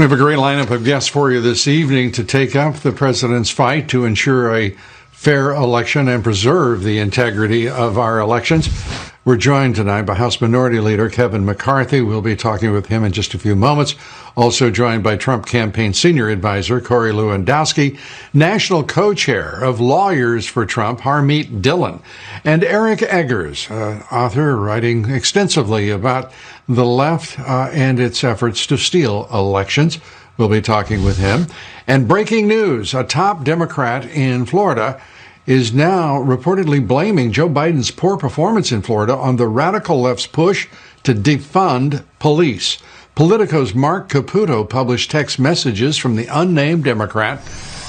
We have a great lineup of guests for you this evening to take up the president's fight to ensure a fair election and preserve the integrity of our elections. We're joined tonight by House Minority Leader Kevin McCarthy. We'll be talking with him in just a few moments. Also joined by Trump Campaign Senior Advisor Corey Lewandowski, National Co-Chair of Lawyers for Trump, Harmeet Dillon, and Eric Eggers, author writing extensively about the left and its efforts to steal elections. We'll be talking with him. And breaking news, a top Democrat in Florida is now reportedly blaming Joe Biden's poor performance in Florida on the radical left's push to defund police. Politico's Mark Caputo published text messages from the unnamed Democrat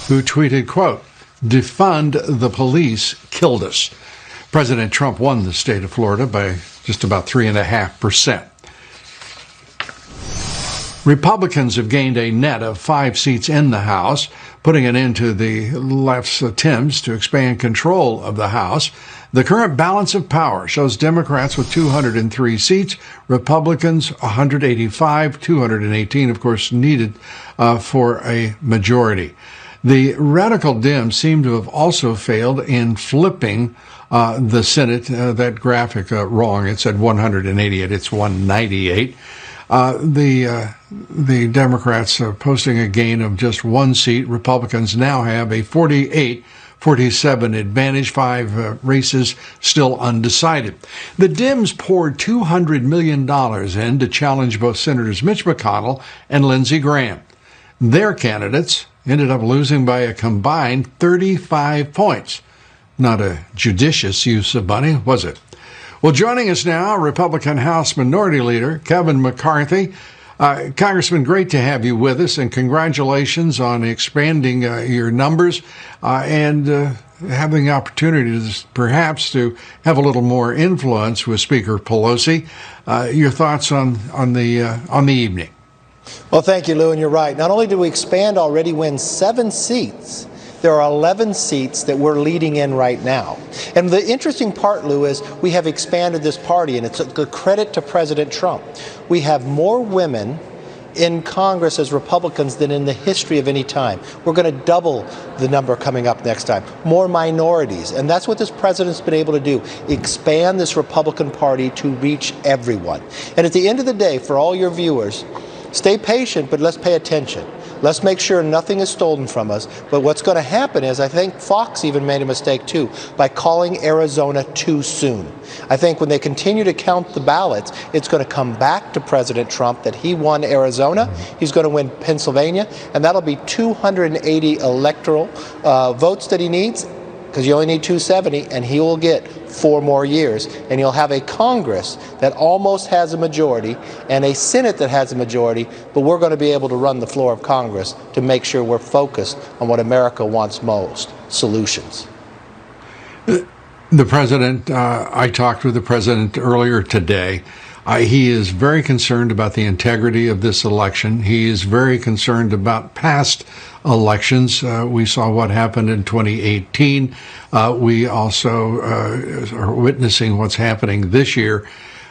who tweeted, quote, "Defund the police killed us." President Trump won the state of Florida by just about 3.5%. Republicans have gained a net of 5 seats in the House, putting an end to the left's attempts to expand control of the House. The current balance of power shows Democrats with 203 seats, Republicans 185, 218, of course, needed for a majority. The radical Dems seem to have also failed in flipping the Senate. That graphic wrong. It said 188. It's 198. The Democrats posting a gain of just 1 seat. Republicans now have a 48-47 advantage, 5 races still undecided. The Dems poured $200 million in to challenge both Senators Mitch McConnell and Lindsey Graham. Their candidates ended up losing by a combined 35 points. Not a judicious use of money, was it? Well, joining us now, Republican House Minority Leader Kevin McCarthy. Congressman, great to have you with us, and congratulations on expanding your numbers and having the opportunity to perhaps to have a little more influence with Speaker Pelosi. Your thoughts on the evening? Well, thank you, Lou, and you're right. Not only did we expand already, win 7 seats, there are 11 seats that we're leading in right now. And the interesting part, Lou, is we have expanded this party, and it's a credit to President Trump. We have more women in Congress as Republicans than in the history of any time. We're going to double the number coming up next time. More minorities. And that's what this president's been able to do, expand this Republican Party to reach everyone. And at the end of the day, for all your viewers, stay patient, but let's pay attention. Let's make sure nothing is stolen from us. But what's going to happen is, I think Fox even made a mistake too by calling Arizona too soon. I think when they continue to count the ballots, it's going to come back to President Trump that he won Arizona, he's going to win Pennsylvania, and that'll be 280 electoral votes that he needs, because you only need 270, and he will get 4 more years, and you'll have a Congress that almost has a majority and a Senate that has a majority, but we're going to be able to run the floor of Congress to make sure we're focused on what America wants most, solutions. The president, I talked with the president earlier today. He is very concerned about the integrity of this election. He is very concerned about past elections. We saw what happened in 2018. We also are witnessing what's happening this year.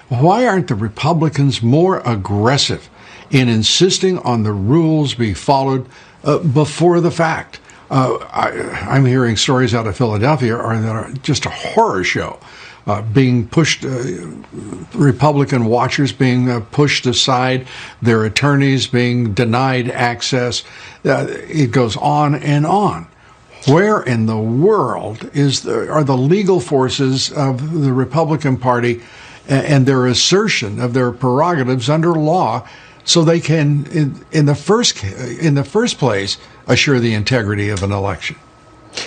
Why aren't the Republicans more aggressive in insisting on the rules be followed before the fact? I'm hearing stories out of Philadelphia that are just a horror show. Being pushed, Republican watchers being pushed aside, their attorneys being denied access. It goes on and on. Where in the world are the legal forces of the Republican Party and their assertion of their prerogatives under law, so they can, in the first place, assure the integrity of an election?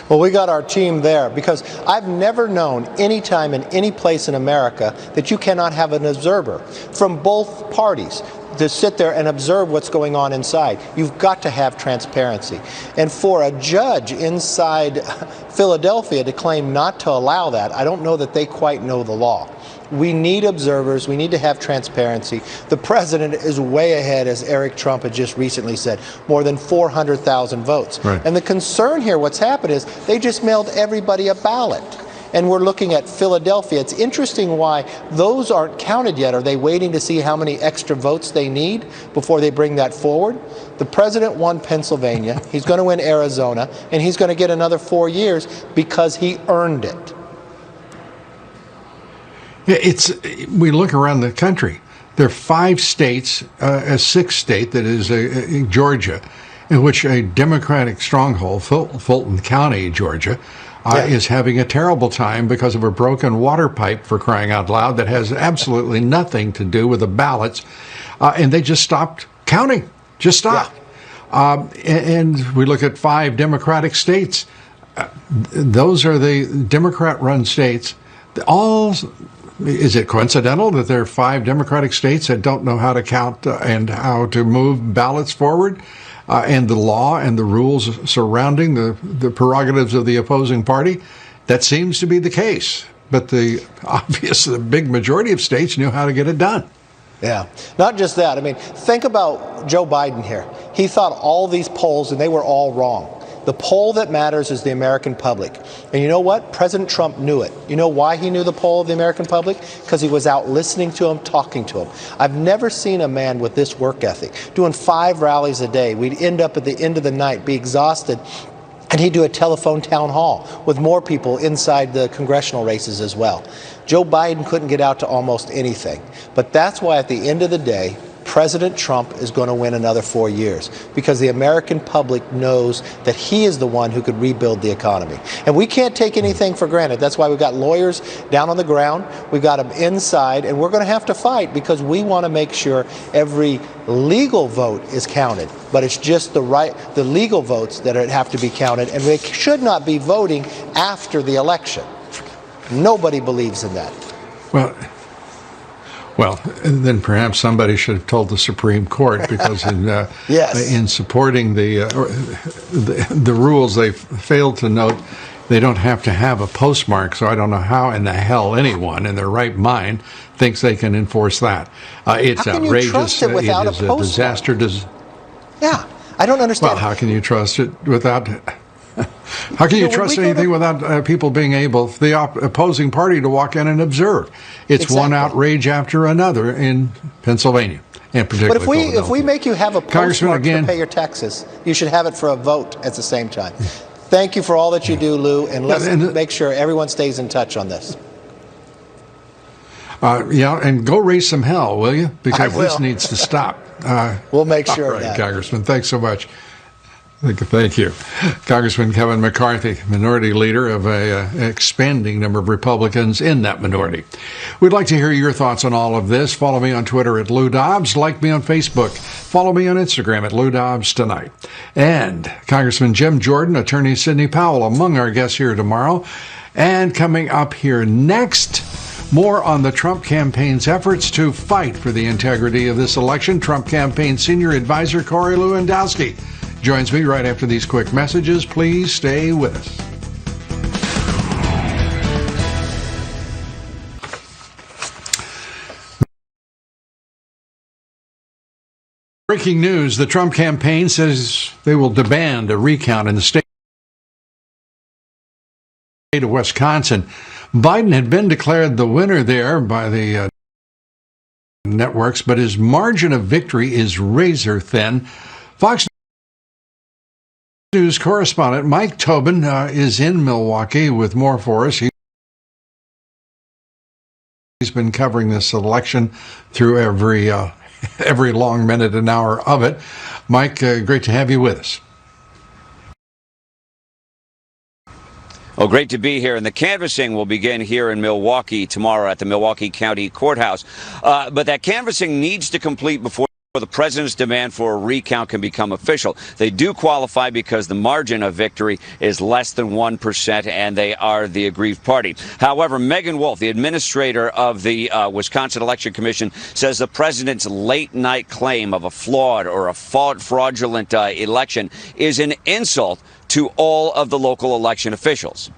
Well, we got our team there, because I've never known any time in any place in America that you cannot have an observer from both parties to sit there and observe what's going on inside. You've got to have transparency. And for a judge inside Philadelphia to claim not to allow that, I don't know that they quite know the law. We need observers. We need to have transparency. The president is way ahead, as Eric Trump had just recently said, more than 400,000 votes. Right. And the concern here, what's happened is they just mailed everybody a ballot. And we're looking at Philadelphia. It's interesting why those aren't counted yet. Are they waiting to see how many extra votes they need before they bring that forward? The president won Pennsylvania. He's going to win Arizona, and he's going to get another 4 years because he earned it. We look around the country. There are 5 states, a 6th state that is Georgia, in which a Democratic stronghold, Fulton County, Georgia, is having a terrible time because of a broken water pipe, for crying out loud, that has absolutely nothing to do with the ballots. And they just stopped counting. Just stopped. Yeah. And we look at 5 Democratic states. Those are the Democrat-run states. Is it coincidental that there are 5 Democratic states that don't know how to count and how to move ballots forward? And the law and the rules surrounding the prerogatives of the opposing party? That seems to be the case. But the big majority of states knew how to get it done. Yeah. Not just that. I mean, think about Joe Biden here. He thought all these polls, and they were all wrong. The poll that matters is the American public. And you know what? President Trump knew it. You know why he knew the poll of the American public? Because he was out listening to them, talking to them. I've never seen a man with this work ethic. Doing 5 rallies a day. We'd end up at the end of the night, be exhausted, and he'd do a telephone town hall with more people inside the congressional races as well. Joe Biden couldn't get out to almost anything. But that's why at the end of the day, President Trump is going to win another 4 years because the American public knows that he is the one who could rebuild the economy. And we can't take anything for granted. That's why we've got lawyers down on the ground. We've got them inside, and we're going to have to fight because we want to make sure every legal vote is counted. But it's just the legal votes that have to be counted, and we should not be voting after the election. Nobody believes in that. Well, then perhaps somebody should have told the Supreme Court, because in supporting the rules, they failed to note they don't have to have a postmark. So I don't know how in the hell anyone in their right mind thinks they can enforce that. It's outrageous. It is a disaster. Yeah, I don't understand. Well, how can you trust it without? How can you trust anything without people being able, the opposing party, to walk in and observe? It's one outrage after another in Pennsylvania, and particularly But if we make you have a postmark to pay your taxes, you should have it for a vote at the same time. Thank you for all that you do, Lou, and let's make sure everyone stays in touch on this. And go raise some hell, will you? Because this needs to stop. We'll make sure of that. Congressman, thanks so much. Thank you. Congressman Kevin McCarthy, minority leader of an expanding number of Republicans in that minority. We'd like to hear your thoughts on all of this. Follow me on Twitter at Lou Dobbs. Like me on Facebook. Follow me on Instagram at Lou Dobbs Tonight. And Congressman Jim Jordan, Attorney Sidney Powell, among our guests here tomorrow. And coming up here next, more on the Trump campaign's efforts to fight for the integrity of this election. Trump campaign senior advisor Corey Lewandowski joins me right after these quick messages. Please stay with us. Breaking news, the Trump campaign says they will demand a recount in the state of Wisconsin. Biden had been declared the winner there by the networks, but his margin of victory is razor thin. Fox News correspondent Mike Tobin is in Milwaukee with more for us. He's been covering this election through every long minute and hour of it. Mike, great to have you with us. Well, great to be here. And the canvassing will begin here in Milwaukee tomorrow at the Milwaukee County Courthouse. But that canvassing needs to complete before the president's demand for a recount can become official. They do qualify because the margin of victory is less than 1%, and they are the aggrieved party. However, Megan Wolf, the administrator of the Wisconsin Election Commission, says the president's late-night claim of a flawed or a fraudulent election is an insult to all of the local election officials.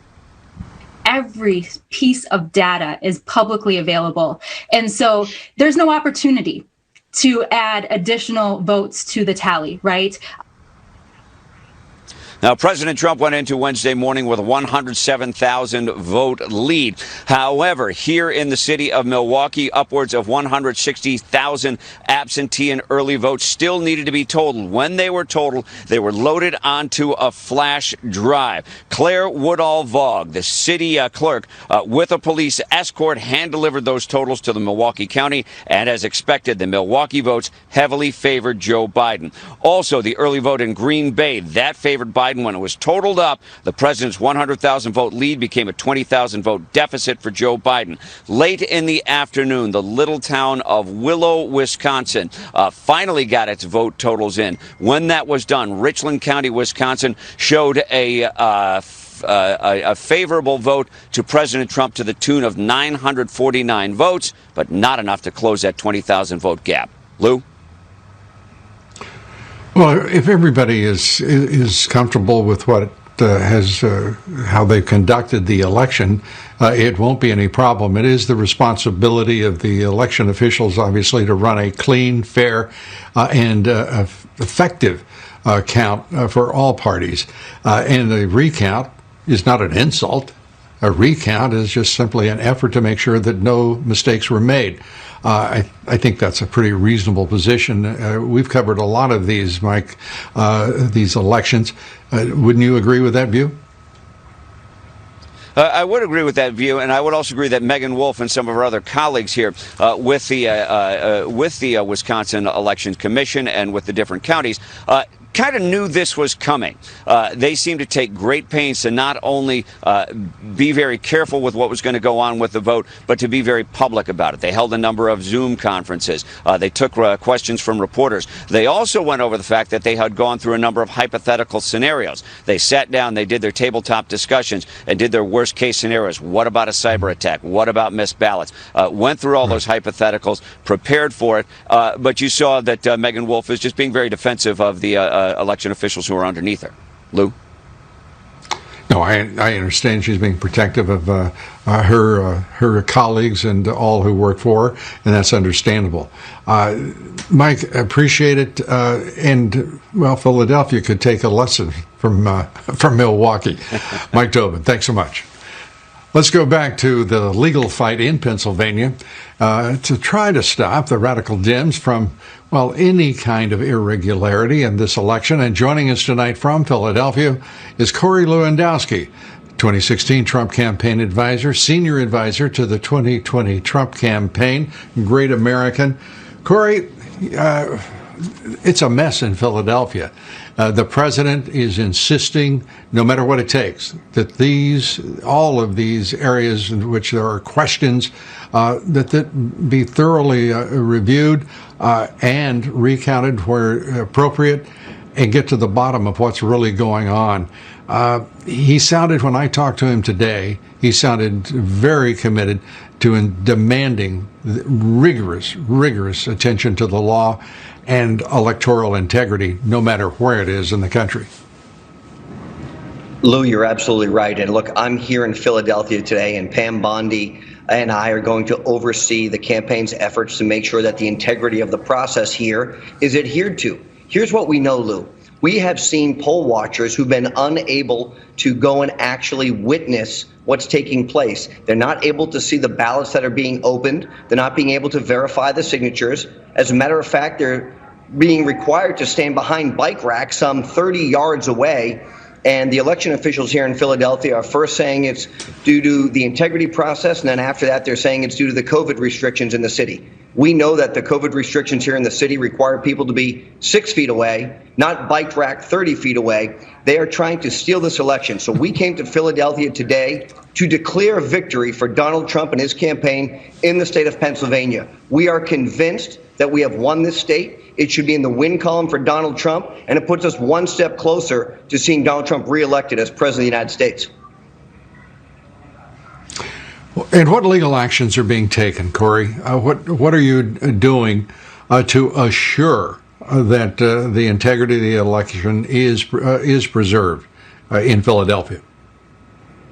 Every piece of data is publicly available, and so there's no opportunity to add additional votes to the tally, right? Now, President Trump went into Wednesday morning with a 107,000 vote lead. However, here in the city of Milwaukee, upwards of 160,000 absentee and early votes still needed to be totaled. When they were totaled, they were loaded onto a flash drive. Claire Woodall-Vaugh, the city clerk, with a police escort, hand-delivered those totals to the Milwaukee County, and as expected, the Milwaukee votes heavily favored Joe Biden. Also, the early vote in Green Bay, that favored Biden. When it was totaled up, the president's 100,000 vote lead became a 20,000 vote deficit for Joe Biden. Late in the afternoon, the little town of Willow, Wisconsin, finally got its vote totals in. When that was done, Richland County, Wisconsin, showed a favorable vote to President Trump to the tune of 949 votes, but not enough to close that 20,000 vote gap. Lou? Well, if everybody is comfortable with what how they've conducted the election, it won't be any problem. It is the responsibility of the election officials, obviously, to run a clean, fair, and effective count for all parties. And a recount is not an insult. A recount is just simply an effort to make sure that no mistakes were made. I think that's a pretty reasonable position. We've covered a lot of these, Mike, these elections. Wouldn't you agree with that view? I would agree with that view, and I would also agree that Megan Wolf and some of our other colleagues here with the Wisconsin Election Commission and with the different counties kind of knew this was coming. They seemed to take great pains to not only be very careful with what was going to go on with the vote, but to be very public about it. They held a number of Zoom conferences. They took questions from reporters. They also went over the fact that they had gone through a number of hypothetical scenarios. They sat down, they did their tabletop discussions, and did their worst case scenarios. What about a cyber attack? What about missed ballots? Went through all those hypotheticals, prepared for it, but you saw that Megan Wolf is just being very defensive of the election officials who are underneath her. Lou? No, I understand she's being protective of her colleagues and all who work for her, and that's understandable. Mike, appreciate it. And, well, Philadelphia could take a lesson from Milwaukee. Mike Tobin, thanks so much. Let's go back to the legal fight in Pennsylvania to try to stop the radical Dems from, well, any kind of irregularity in this election. And joining us tonight from Philadelphia is Corey Lewandowski, 2016 Trump campaign advisor, senior advisor to the 2020 Trump campaign, great American. Corey, it's a mess in Philadelphia. The president is insisting, no matter what it takes, that all of these areas in which there are questions, that be thoroughly reviewed and recounted where appropriate, and get to the bottom of what's really going on. He sounded, when I talked to him today, he sounded very committed to demanding rigorous attention to the law and electoral integrity, no matter where it is in the country. Lou, you're absolutely right. And look, I'm here in Philadelphia today, and Pam Bondi and I are going to oversee the campaign's efforts to make sure that the integrity of the process here is adhered to. Here's what we know, Lou. We have seen poll watchers who've been unable to go and actually witness what's taking place. They're not able to see the ballots that are being opened. They're not being able to verify the signatures. As a matter of fact, they're being required to stand behind bike racks some 30 yards away. And the election officials here in Philadelphia are first saying it's due to the integrity process, and then after that, they're saying it's due to the COVID restrictions in the city. We know that the COVID restrictions here in the city require people to be 6 feet away, not bike rack 30 feet away. They are trying to steal this election. So we came to Philadelphia today to declare victory for Donald Trump and his campaign in the state of Pennsylvania. We are convinced that we have won this state. It should be in the win column for Donald Trump, and it puts us one step closer to seeing Donald Trump reelected as president of the United States. And what legal actions are being taken, Corey? What are you doing to assure that the integrity of the election is preserved in Philadelphia?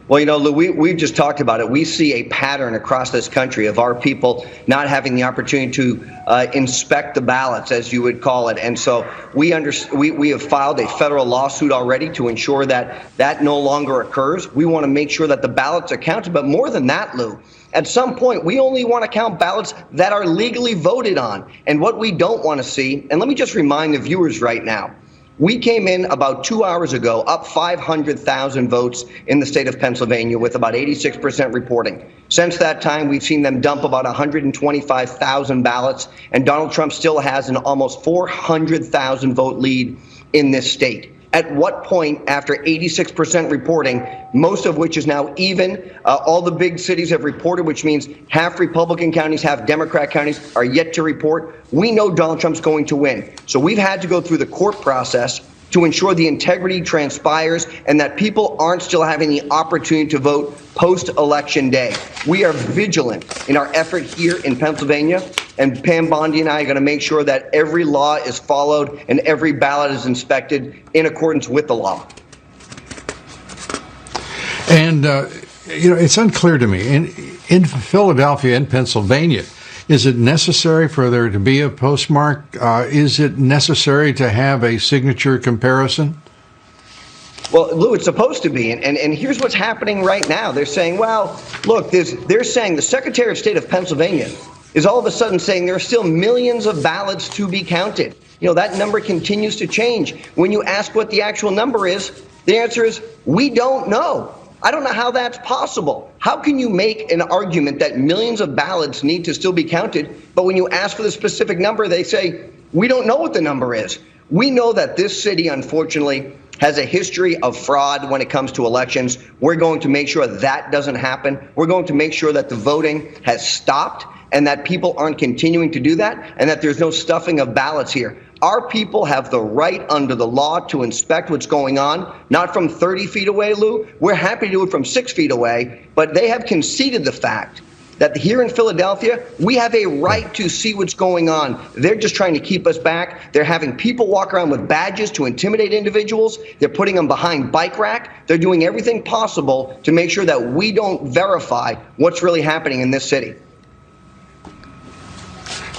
Well, Lou, we've just talked about it. We see a pattern across this country of our people not having the opportunity to inspect the ballots, as you would call it. And so we have filed a federal lawsuit already to ensure that that no longer occurs. We want to make sure that the ballots are counted. But more than that, Lou, at some point, we only want to count ballots that are legally voted on. And what we don't want to see, and let me just remind the viewers right now, we came in about 2 hours ago, up 500,000 votes in the state of Pennsylvania with about 86% reporting. Since that time, we've seen them dump about 125,000 ballots, and Donald Trump still has an almost 400,000 vote lead in this state. At what point, after 86% reporting, most of which is now even, all the big cities have reported, which means half Republican counties, half Democrat counties are yet to report. We know Donald Trump's going to win. So we've had to go through the court process to ensure the integrity transpires and that people aren't still having the opportunity to vote post-election day. We are vigilant in our effort here in Pennsylvania, and Pam Bondi and I are going to make sure that every law is followed and every ballot is inspected in accordance with the law. And, it's unclear to me. In Philadelphia and Pennsylvania, is it necessary for there to be a postmark? Is it necessary to have a signature comparison? Well, Lou, it's supposed to be. And here's what's happening right now. They're saying, well, look, they're saying the Secretary of State of Pennsylvania is all of a sudden saying there are still millions of ballots to be counted. That number continues to change. When you ask what the actual number is, the answer is, we don't know. I don't know how that's possible. How can you make an argument that millions of ballots need to still be counted, but when you ask for the specific number, they say, we don't know what the number is? We know that this city, unfortunately, has a history of fraud when it comes to elections. We're going to make sure that doesn't happen. We're going to make sure that the voting has stopped and that people aren't continuing to do that and that there's no stuffing of ballots here. Our people have the right under the law to inspect what's going on, not from 30 feet away, Lou. We're happy to do it from 6 feet away, but they have conceded the fact that here in Philadelphia, we have a right to see what's going on. They're just trying to keep us back. They're having people walk around with badges to intimidate individuals. They're putting them behind bike rack. They're doing everything possible to make sure that we don't verify what's really happening in this city.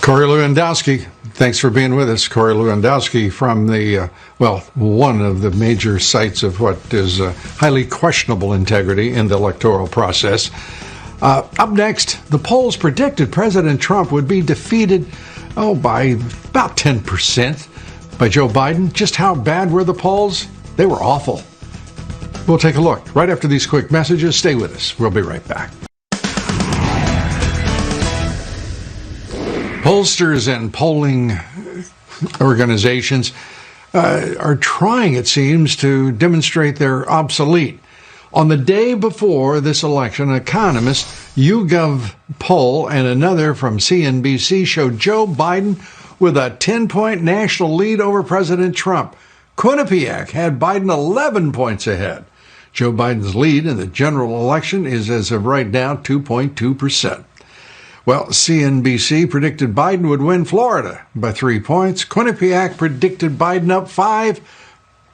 Corey Lewandowski, thanks for being with us. Corey Lewandowski from one of the major sites of what is highly questionable integrity in the electoral process. Up next, the polls predicted President Trump would be defeated, by about 10% by Joe Biden. Just how bad were the polls? They were awful. We'll take a look right after these quick messages. Stay with us. We'll be right back. Pollsters and polling organizations are trying, it seems, to demonstrate they're obsolete. On the day before this election, an economist, YouGov poll, and another from CNBC showed Joe Biden with a 10-point national lead over President Trump. Quinnipiac had Biden 11 points ahead. Joe Biden's lead in the general election is, as of right now, 2.2%. Well, CNBC predicted Biden would win Florida by 3 points. Quinnipiac predicted Biden up 5.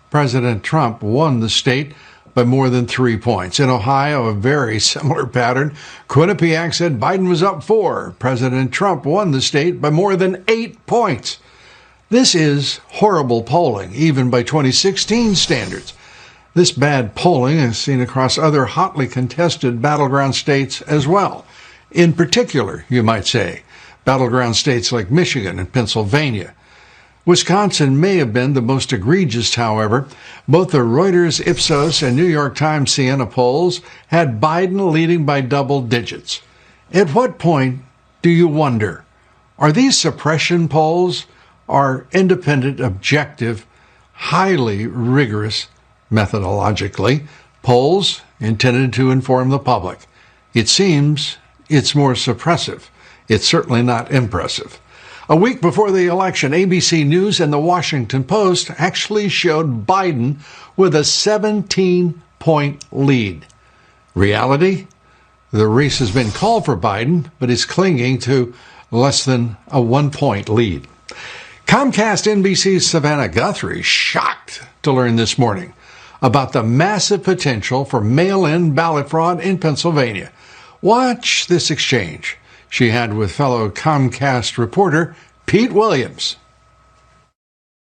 President Trump won the state by more than 3 points. In Ohio, a very similar pattern. Quinnipiac said Biden was up 4. President Trump won the state by more than 8 points. This is horrible polling, even by 2016 standards. This bad polling is seen across other hotly contested battleground states as well. In particular, you might say, battleground states like Michigan and Pennsylvania. Wisconsin may have been the most egregious, however. Both the Reuters Ipsos and New York Times Siena polls had Biden leading by double digits. At what point do you wonder, are these suppression polls or independent, objective, highly rigorous, methodologically, polls intended to inform the public? It seems it's more suppressive. It's certainly not impressive. A week before the election, ABC News and the Washington Post actually showed Biden with a 17-point lead. Reality? The race has been called for Biden, but is clinging to less than a 1-point lead. Comcast NBC's Savannah Guthrie shocked to learn this morning about the massive potential for mail-in ballot fraud in Pennsylvania. Watch this exchange she had with fellow Comcast reporter Pete Williams.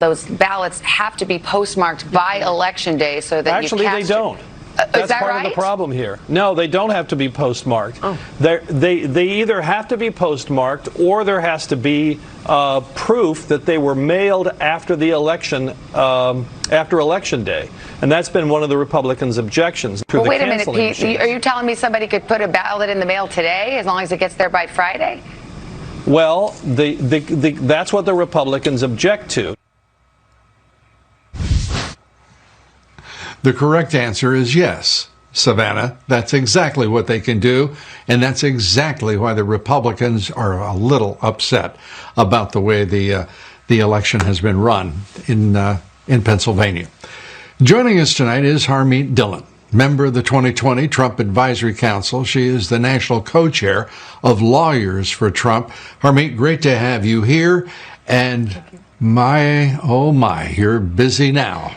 Those ballots have to be postmarked by Election Day so that Actually, they don't. That's that part right? of the problem here. No, they don't have to be postmarked. Oh. They either have to be postmarked or there has to be proof that they were mailed after the election, after Election Day. And that's been one of the Republicans' objections. Well, wait a minute, Pete. Are you telling me somebody could put a ballot in the mail today as long as it gets there by Friday? Well, that's what the Republicans object to. The correct answer is yes, Savannah. That's exactly what they can do, and that's exactly why the Republicans are a little upset about the way the election has been run in Pennsylvania. Joining us tonight is Harmeet Dillon, member of the 2020 Trump Advisory Council. She is the national co-chair of Lawyers for Trump. Harmeet, great to have you here, and my, oh my, you're busy now.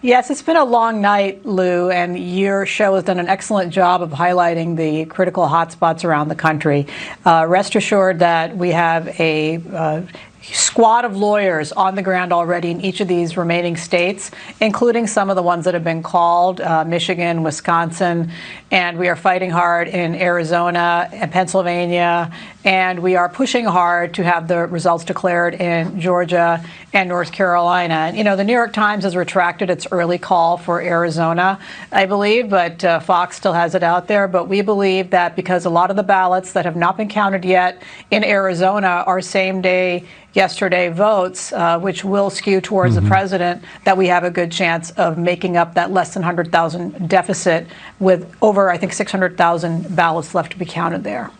Yes, it's been a long night, Lou, and your show has done an excellent job of highlighting the critical hotspots around the country. Rest assured that we have a squad of lawyers on the ground already in each of these remaining states, including some of the ones that have been called, Michigan, Wisconsin, and we are fighting hard in Arizona and Pennsylvania, and we are pushing hard to have the results declared in Georgia and North Carolina. And, you know, the New York Times has retracted its early call for Arizona, I believe, but Fox still has it out there. But we believe that because a lot of the ballots that have not been counted yet in Arizona are same-day yesterday votes, which will skew towards the president, that we have a good chance of making up that less than 100,000 deficit with over, I think, 600,000 ballots left to be counted there.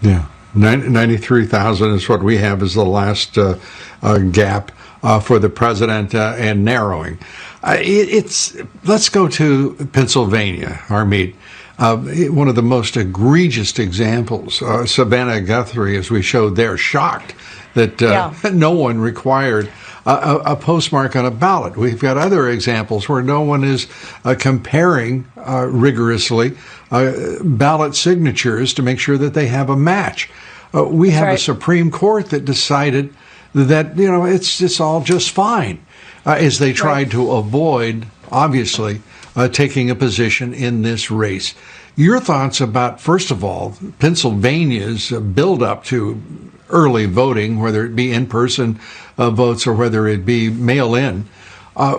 Yeah, 93,000 is what we have as the last gap for the president and narrowing. Let's go to Pennsylvania, Harmeet. One of the most egregious examples, Savannah Guthrie, as we showed there, shocked that no one required a postmark on a ballot. We've got other examples where no one is comparing rigorously ballot signatures to make sure that they have a match. We have a Supreme Court that decided that, you know, it's all just fine as they tried to avoid, obviously, taking a position in this race. Your thoughts about, first of all, Pennsylvania's build-up to early voting, whether it be in-person votes or whether it be mail-in,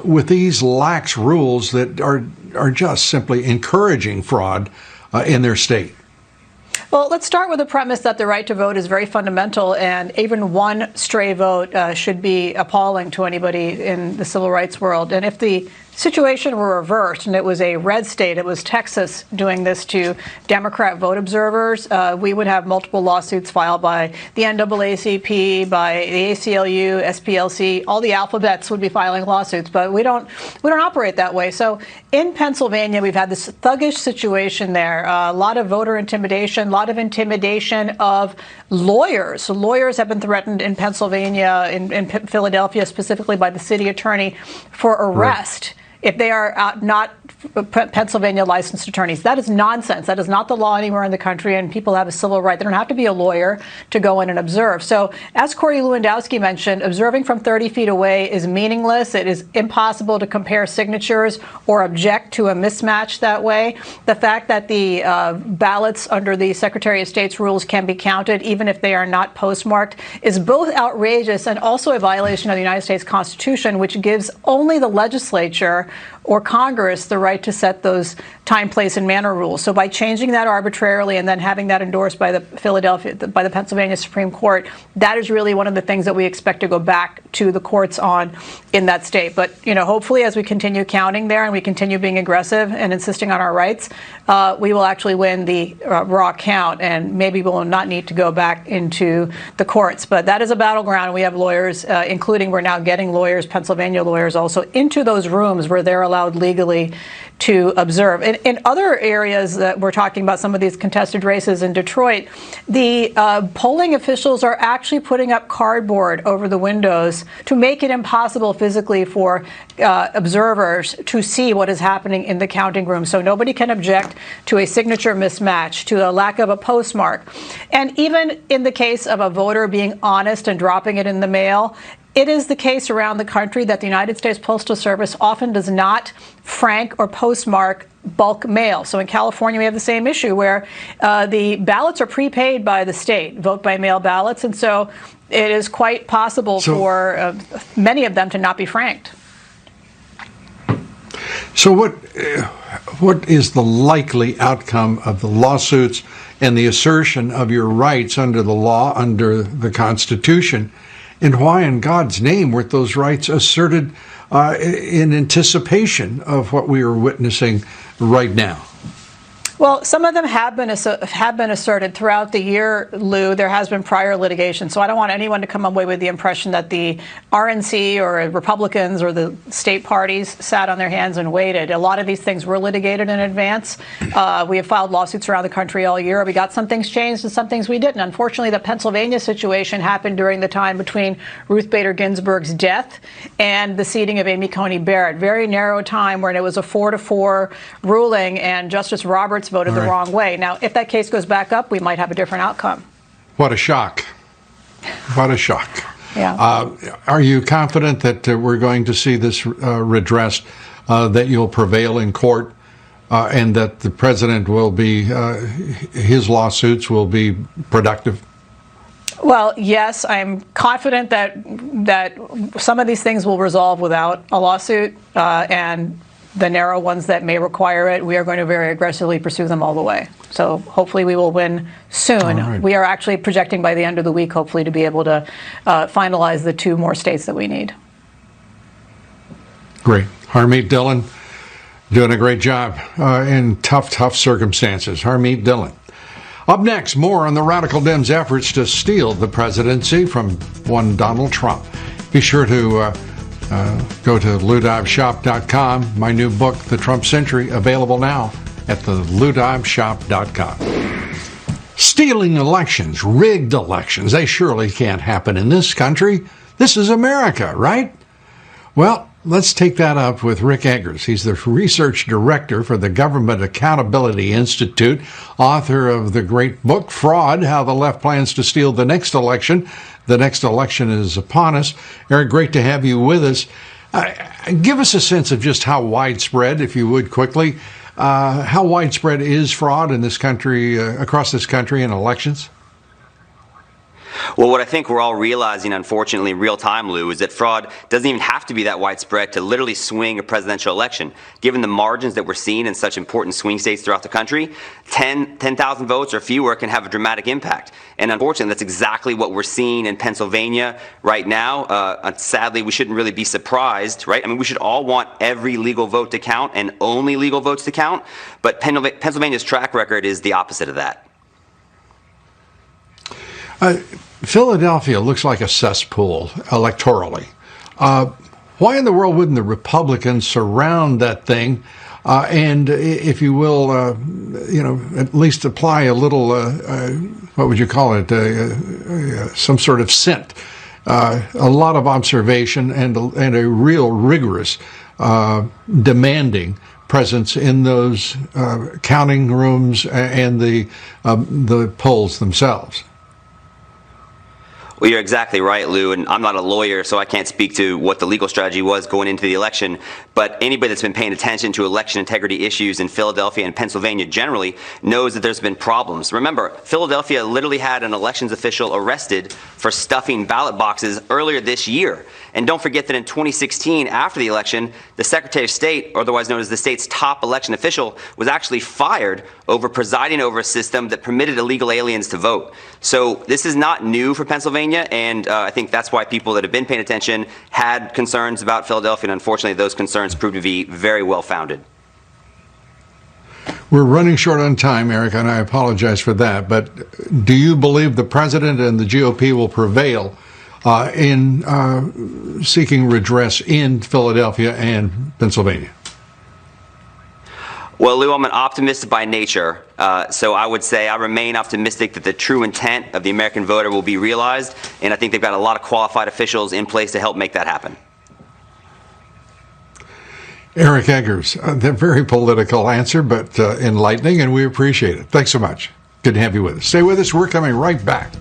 with these lax rules that are just simply encouraging fraud in their state? Well, let's start with the premise that the right to vote is very fundamental, and even one stray vote should be appalling to anybody in the civil rights world. And if the situation were reversed and it was a red state, it was Texas doing this to Democrat vote observers, we would have multiple lawsuits filed by the NAACP, by the ACLU, SPLC. All the alphabets would be filing lawsuits, but we don't operate that way. So in Pennsylvania, we've had this thuggish situation there, a lot of voter intimidation, a lot of intimidation of lawyers. So lawyers have been threatened in Pennsylvania, in Philadelphia specifically, by the city attorney for arrest if they are not Pennsylvania licensed attorneys. That is nonsense. That is not the law anywhere in the country, and people have a civil right. They don't have to be a lawyer to go in and observe. So as Corey Lewandowski mentioned, observing from 30 feet away is meaningless. It is impossible to compare signatures or object to a mismatch that way. The fact that the ballots under the Secretary of State's rules can be counted, even if they are not postmarked, is both outrageous and also a violation of the United States Constitution, which gives only the legislature or Congress the right to set those time, place, and manner rules. So by changing that arbitrarily and then having that endorsed by the Pennsylvania Supreme Court, that is really one of the things that we expect to go back to the courts on in that state. But, you know, hopefully as we continue counting there and we continue being aggressive and insisting on our rights, we will actually win the raw count, and maybe we will not need to go back into the courts. But that is a battleground. We have lawyers, including we're now getting lawyers, Pennsylvania lawyers also, into those rooms where they're allowed legally to observe. In other areas that we're talking about, some of these contested races in Detroit, the polling officials are actually putting up cardboard over the windows to make it impossible physically for observers to see what is happening in the counting room. So nobody can object to a signature mismatch, to a lack of a postmark. And even in the case of a voter being honest and dropping it in the mail, it is the case around the country that the United States Postal Service often does not frank or postmark bulk mail. So in California, we have the same issue where the ballots are prepaid by the state, vote by mail ballots, and so it is quite possible for many of them to not be franked. So what is the likely outcome of the lawsuits and the assertion of your rights under the law, under the Constitution? And why in God's name weren't those rights asserted in anticipation of what we are witnessing right now? Well, some of them have been asserted throughout the year, Lou. There has been prior litigation, so I don't want anyone to come away with the impression that the RNC or Republicans or the state parties sat on their hands and waited. A lot of these things were litigated in advance. We have filed lawsuits around the country all year. We got some things changed and some things we didn't. Unfortunately, the Pennsylvania situation happened during the time between Ruth Bader Ginsburg's death and the seating of Amy Coney Barrett. Very narrow time when it was a 4-4 ruling, and Justice Roberts voted the wrong way. Now, if that case goes back up, we might have a different outcome. What a shock. What a shock. Yeah. Are you confident that we're going to see this redressed, that you'll prevail in court, and that the president will be, his lawsuits will be productive? Well, yes, I'm confident that some of these things will resolve without a lawsuit, and the narrow ones that may require it, we are going to very aggressively pursue them all the way. So hopefully we will win soon. Right. We are actually projecting by the end of the week, hopefully, to be able to finalize the 2 more states that we need. Great. Harmeet Dillon, doing a great job in tough circumstances. Harmeet Dillon. Up next, more on the Radical Dems' efforts to steal the presidency from one Donald Trump. Be sure to go to LouDobbsShop.com. My new book, The Trump Century, available now at the LouDobbsShop.com. Stealing elections, rigged elections, they surely can't happen in this country. This is America, right? Well, let's take that up with Rick Eggers. He's the research director for the Government Accountability Institute, author of the great book, Fraud, How the Left Plans to Steal the Next Election. The next election is upon us. Eric, great to have you with us. Give us a sense of just how widespread, if you would quickly, how widespread is fraud in this country, across this country in elections? Well, what I think we're all realizing, unfortunately, in real time, Lou, is that fraud doesn't even have to be that widespread to literally swing a presidential election. Given the margins that we're seeing in such important swing states throughout the country, 10,000 votes or fewer can have a dramatic impact. And unfortunately, that's exactly what we're seeing in Pennsylvania right now. Sadly, we shouldn't really be surprised, right? I mean, we should all want every legal vote to count and only legal votes to count. But Pennsylvania's track record is the opposite of that. Philadelphia looks like a cesspool electorally. Why in the world wouldn't the Republicans surround that thing and, if you will, at least apply a little, what would you call it, some sort of scent, a lot of observation and a real rigorous, demanding presence in those counting rooms and the polls themselves? Well, you're exactly right, Lou, and I'm not a lawyer, so I can't speak to what the legal strategy was going into the election, but anybody that's been paying attention to election integrity issues in Philadelphia and Pennsylvania generally knows that there's been problems. Remember, Philadelphia literally had an elections official arrested for stuffing ballot boxes earlier this year. And don't forget that in 2016, after the election, the Secretary of State, otherwise known as the state's top election official, was actually fired over presiding over a system that permitted illegal aliens to vote. So this is not new for Pennsylvania, and I think that's why people that have been paying attention had concerns about Philadelphia, and unfortunately those concerns proved to be very well founded. We're running short on time, Eric, and I apologize for that, but do you believe the president and the GOP will prevail in seeking redress in Philadelphia and Pennsylvania? Well, Lou, I'm an optimist by nature, so I would say I remain optimistic that the true intent of the American voter will be realized, and I think they've got a lot of qualified officials in place to help make that happen. Eric Eggers, a very political answer, but enlightening, and we appreciate it. Thanks so much. Good to have you with us. Stay with us. We're coming right back.